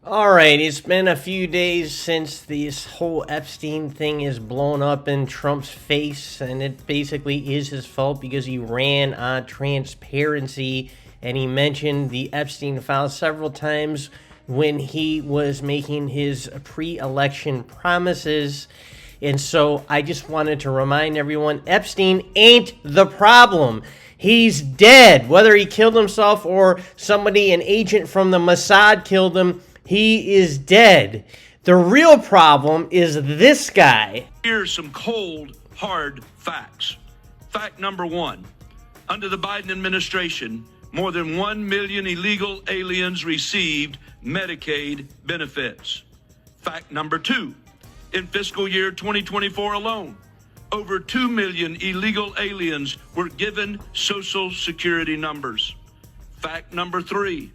All right, it's been a few days since this whole Epstein thing is blown up in Trump's face, and it basically is his fault because he ran on transparency and he mentioned the Epstein files several times when he was making his pre-election promises. And so I just wanted to remind everyone, Epstein ain't the problem. He's dead. Whether he killed himself or somebody, an agent from the Mossad killed him, he is dead. The real problem is this guy. Here's some cold, hard facts. Fact number one, under the Biden administration, more than 1 million illegal aliens received Medicaid benefits. Fact number two, in fiscal year 2024 alone, over 2 million illegal aliens were given Social Security numbers. Fact number three,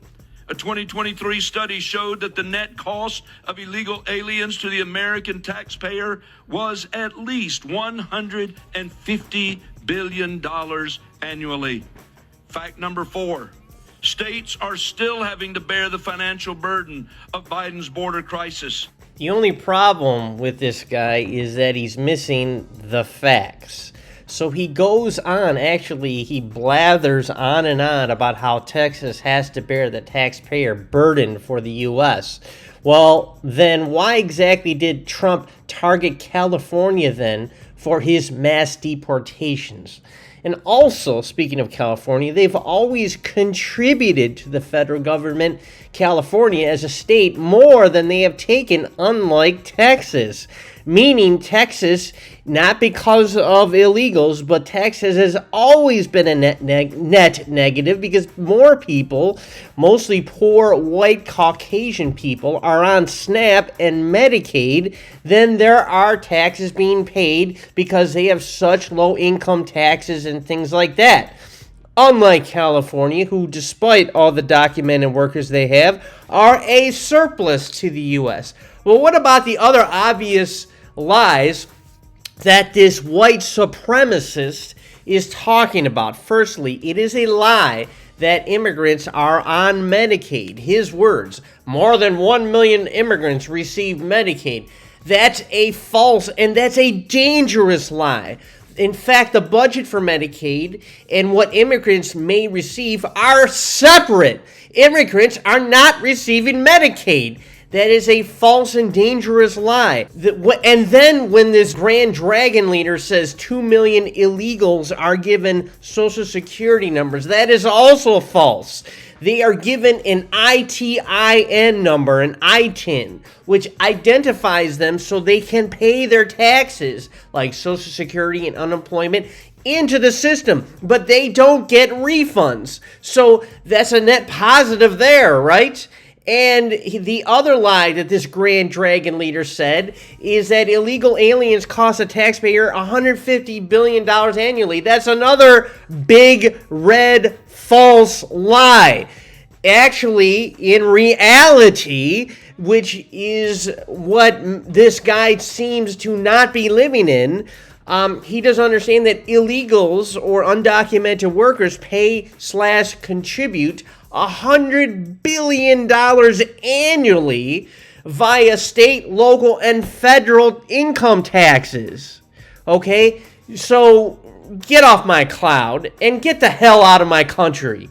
a 2023 study showed that the net cost of illegal aliens to the American taxpayer was at least $150 billion annually. Fact number four, states are still having to bear the financial burden of Biden's border crisis. The only problem with this guy is that he's missing the facts. So he goes on, actually, he blathers on and on about how Texas has to bear the taxpayer burden for the U.S. Well, then why exactly did Trump target California then for his mass deportations? And also, speaking of California, they've always contributed to the federal government, California as a state, more than they have taken, unlike Texas. Meaning Texas, not because of illegals, but Texas has always been a net negative because more people, mostly poor white Caucasian people, are on SNAP and Medicaid than there are taxes being paid because they have such low income taxes and things like that. Unlike California, who, despite all the documented workers they have, are a surplus to the U.S. Well, what about the other obvious lies that this white supremacist is talking about? Firstly, it is a lie that immigrants are on Medicaid. His words, more than 1 million immigrants receive Medicaid. That's a false and that's a dangerous lie. In fact, the budget for Medicaid and what immigrants may receive are separate. Immigrants are not receiving Medicaid. That is a false and dangerous lie. And then when this Grand Dragon leader says 2 million illegals are given Social Security numbers, that is also false. They are given an ITIN number, an ITIN, which identifies them so they can pay their taxes, like Social Security and unemployment, into the system, but they don't get refunds. So that's a net positive there, right? And the other lie that this Grand Dragon leader said is that illegal aliens cost the taxpayer $150 billion annually. That's another big red false lie. Actually, in reality, which is what this guy seems to not be living in, he doesn't understand that illegals or undocumented workers pay/contribute $100 billion annually via state, local, and federal income taxes. Okay? So get off my cloud and get the hell out of my country.